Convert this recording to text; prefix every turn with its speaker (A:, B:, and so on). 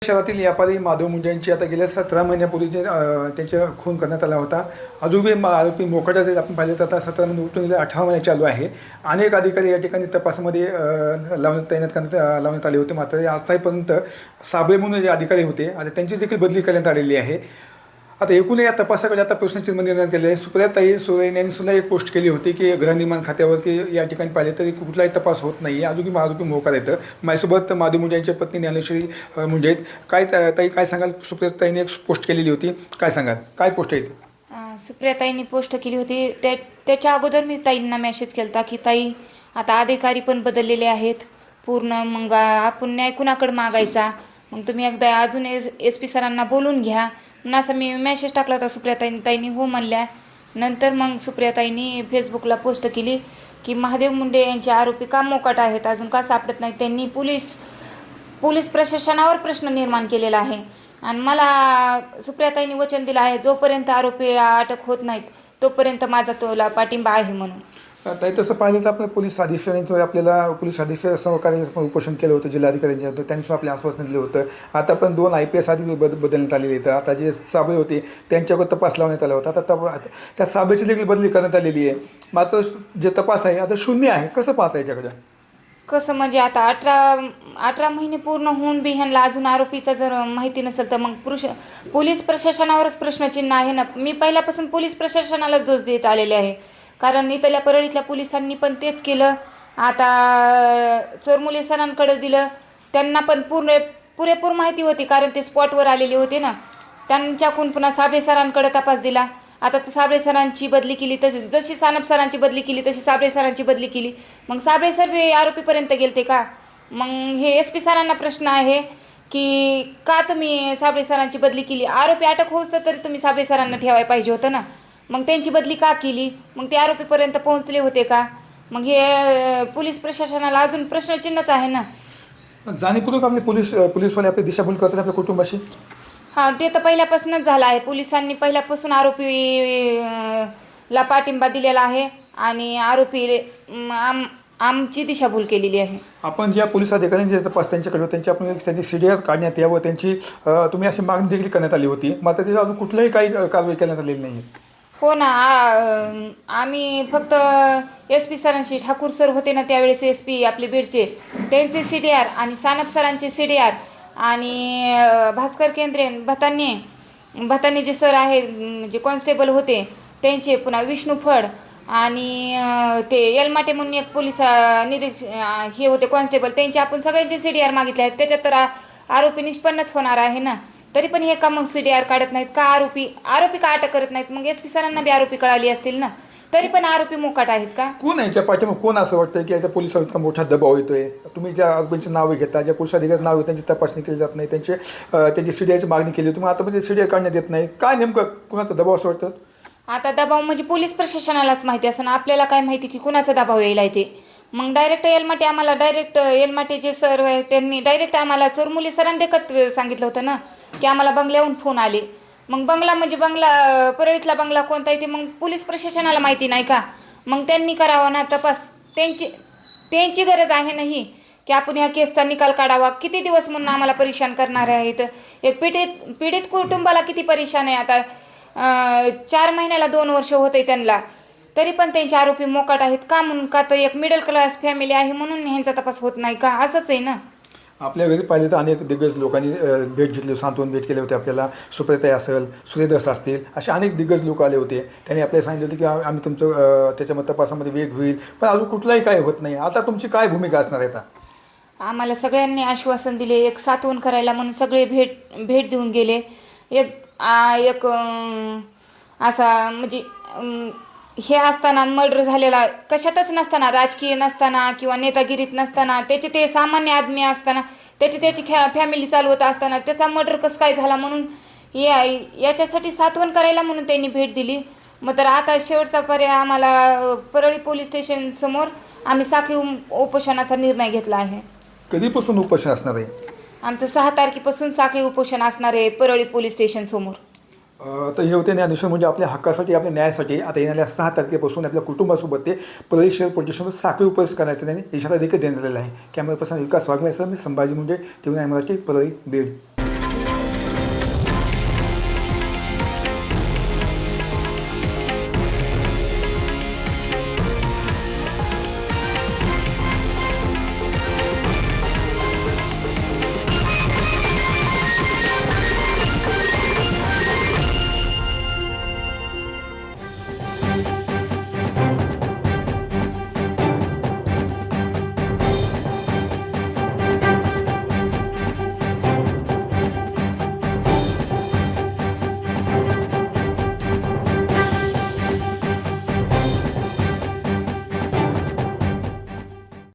A: शहरातील व्यापारी माधव मुंडे यांची आता गेल्या 17 महिन्यापूर्वी त्यांचा खून करण्यात आला होता. अजूनही आरोपी मोकाटा जर आपण पाहिलं तर आता 17 महिने उठून गेले 18 महिने चालू आहे. अनेक अधिकारी या ठिकाणी तपासामध्ये लावण्यात आले होते. मात्र आतापर्यंत साबळे म्हणून जे अधिकारी होते आता त्यांची देखील बदली करण्यात आलेली आहे. आता एकूण या तपासाकडे आता प्रश्नचिन्ह निर्माण केले आहे. सुप्रियाताई सुळे यांनी सुद्धा एक पोस्ट केली होती की गृहनिर्माण खात्यावर की या ठिकाणी पाहिले तरी कुठलाही तपास होत नाही आहे. अजूनही आरोपी मोकार येतं. माझ्यासोबत माधव मुंडे यांच्या पत्नी ज्ञानेश्वरी मुंडे आहेत. ताई काय सांगाल? सुप्रियाताईने एक पोस्ट केलेली होती, काय सांगाल? काय पोस्ट आहे ती?
B: सुप्रियाताईंनी पोस्ट केली होती. त्याच्या अगोदर मी ताईंना मेसेज केला होता की ताई आता अधिकारी पण बदललेले आहेत पूर्ण, मग आपण न्याय कुणाकडे मागायचा, मग तुम्ही एकदा अजून SP सरांना बोलून घ्या म्हणून असं मी मेसेज टाकला होता. सुप्रियाताईंनी हो म्हणल्या. नंतर मग सुप्रियाताईंनी फेसबुकला पोस्ट केली की महादेव मुंडे यांचे आरोपी का मोकाट आहेत, अजून का सापडत नाही. त्यांनी पोलीस प्रशासनावर प्रश्न निर्माण केलेला आहे आणि मला सुप्रियाताईंनी वचन दिलं आहे जोपर्यंत आरोपी अटक होत नाहीत तोपर्यंत माझा तोला पाठिंबा आहे म्हणून.
A: ताई तसं पाहिलं तर आपल्या पोलीस अधीक्षकांनी आपल्याला पोलीस अधीक्षक सहकार्य उपोषण केलं होतं जिल्हाधिकाऱ्यांच्या, त्यांनी सुद्धा आपले आश्वासन दिलं होतं. आता पण 2 IPS अधिकारी बदलण्यात आलेले आहेत. आता जे साबळे होते त्यांच्यावर तपास लावण्यात आला होता. आता त्या साबळेची देखील बदली करण्यात आलेली आहे. मात्र जे तपास आहे आता शून्य आहे. कसं पाहता याच्याकडे?
B: कसं म्हणजे आता 18 महिने पूर्ण होऊन बी ह्यांना अजून आरोपीचा जर माहिती नसेल तर मग पोलीस प्रशासनावरच प्रश्नचिन्ह आहे ना. मी पहिल्यापासून पोलीस प्रशासनालाच दोष देत आलेले आहे, कारण इथल्या परळीतल्या पोलिसांनी पण तेच केलं. आता चोरमुले सरांकडे दिलं, त्यांना पण पुरेपूर माहिती होती कारण ते स्पॉटवर आलेले होते ना. त्यांच्याकडून पुन्हा साबळे सरांकडे तपास दिला. आता साबळे सरांची बदली केली, तशी जशी सानप सरांची बदली केली तशी साबळे सरांची बदली केली. मग साबळे सर बी आरोपीपर्यंत गेलते का? मग हे SP सरांना प्रश्न आहे की का तुम्ही साबळे सरांची बदली केली? आरोपी अटक होऊस तरी तुम्ही साबळे सरांना ठेवायला पाहिजे होतं ना. मग त्यांची बदली का केली? मग ते आरोपीपर्यंत पोहोचले होते का? मग हे पोलीस प्रशासनाला अजून प्रश्नचिन्हच आहे ना.
A: जाणीवपूर्वक आपले पोलीसवाले आपली दिशाभूल करतात आपल्या कुटुंबाशी.
B: हां, ते तर पहिल्यापासूनच झालं आहे. पोलिसांनी पहिल्यापासून आरोपीला पाठिंबा दिलेला आहे आणि आरोपी आमची दिशाभूल केलेली आहे.
A: आपण ज्या पोलीस अधिकाऱ्यांचे तपास त्यांच्याकडे त्यांची त्यांची CDR काढण्यात यावं त्यांची तुम्ही अशी मागणी देखील करण्यात आली होती. मात्र त्याच्या अजून कुठल्याही काही कारवाई करण्यात आलेली नाही.
B: हो ना. आम्ही फक्त SP सरांशी, ठाकूर सर होते ना त्यावेळेस SP आपले बीडचे, त्यांचे CDR आणि सानप सरांचे CDR आणि भास्कर केंद्रे भताने जे सर आहे जे कॉन्स्टेबल होते त्यांचे, पुन्हा विष्णू फड आणि ते यलमाटे म्हणून एक पोलीस हे होते कॉन्स्टेबल, त्यांचे आपण सगळ्यांचे CDR मागितले आहेत. त्याच्यात तर आरोपी निष्पन्नच होणार आहे ना. तरी पण हे का मग CDR काढत नाहीत का? आरोपी का अटक करत नाहीत? मग SP सरांना बी आरोपी कळाली असतील ना, तरी पण आरोपी मोकाट आहेत का?
A: कोण आहे याच्या पाठीमागे? कोण असं वाटतं की याच्या पोलिसांवर इतका मोठा दबाव येतोय? तुम्ही ज्या आरोपींची नावे घेता, ज्या पोलीस अधिकारी नाव त्यांची तपासणी केली जात नाही, त्यांची CDRची मागणी केली, तुम्ही आता म्हणजे CDR काढण्यात येत नाही, काय नेमकं कुणाचा दबाव असं वाटतं?
B: आता दबाव म्हणजे पोलीस प्रशासनालाच माहिती असं ना, आपल्याला काय माहिती की कुणाचा दबाव यायला ते. मग डायरेक्ट येलमाटे जे सर आहे त्यांनी डायरेक्ट आम्हाला चोरमुले सरांदेखत सांगितलं होतं ना की आम्हाला बंगल्याहून फोन आले. मग बंगला म्हणजे परळीतला बंगला कोणता आहे ते मग पोलीस प्रशासनाला माहिती नाही का? मग त्यांनी करावं ना तपास. त्यांची गरज आहे नाही की आपण ह्या केसचा निकाल काढावा. किती दिवस म्हणून आम्हाला परेशान करणारे आहेत. एक पीडित कुटुंबाला किती परेशान आहे. आता 4 महिन्याला 2 वर्ष होते त्यांना, तरी पण त्यांचे आरोपी मोकाट आहेत का? म्हणून का तर एक मिडल क्लास फॅमिली आहे म्हणून ह्यांचा तपास होत नाही का? असंच आहे ना.
A: आपल्या घरी पाहिले तर अनेक दिग्गज लोकांनी भेट घेतली, सांत्वन भेट केले होते आपल्याला. सुप्रियाताई असेल, सूर्यदास असतील, असे अनेक दिग्गज लोक आले होते. त्यांनी आपल्याला सांगितलं होतं की आम्ही तुमचं त्याच्यामध्ये तपासामध्ये वेग होईल, पण अजून कुठलाही काय होत नाही. आता तुमची काय भूमिका असणार आहे?
B: आम्हाला सगळ्यांनी आश्वासन दिले, एक सातवण करायला म्हणून सगळे भेट देऊन गेले. एक असा म्हणजे हे असताना मर्डर झालेला कशातच नसताना, राजकीय नसताना किंवा नेतागिरीत नसताना, ते सामान्य आदमी असताना, त्याची फॅमिली चालवत असताना त्याचा मर्डर कसं काय झाला म्हणून याच्यासाठी सातवण करायला म्हणून त्यांनी भेट दिली. मग तर आता शेवटचा पर्याय आम्हाला परळी पोलीस स्टेशन समोर आम्ही साखळी उपोषणाचा निर्णय घेतला आहे.
A: कधीपासून उपोषण असणार आहे?
B: आमचं 6 तारखेपासून साखळी उपोषण असणार आहे परळी पोलीस स्टेशन समोर.
A: तर हे होते न्यायाधीश म्हणजे आपल्या हक्कासाठी, आपल्या न्यायासाठी आता येणाऱ्या 6 तारखेपासून आपल्या कुटुंबासोबत ते परळी शहर पोलीस स्टेशनवर साखळी उपोषण करण्याचा त्यांनी इशारा देखील देण्यात आलेला आहे. कॅमेरा पर्सन विकास वाघमेसह मी संभाजी मुंडे, TV9 मराठी, परळी, बीड.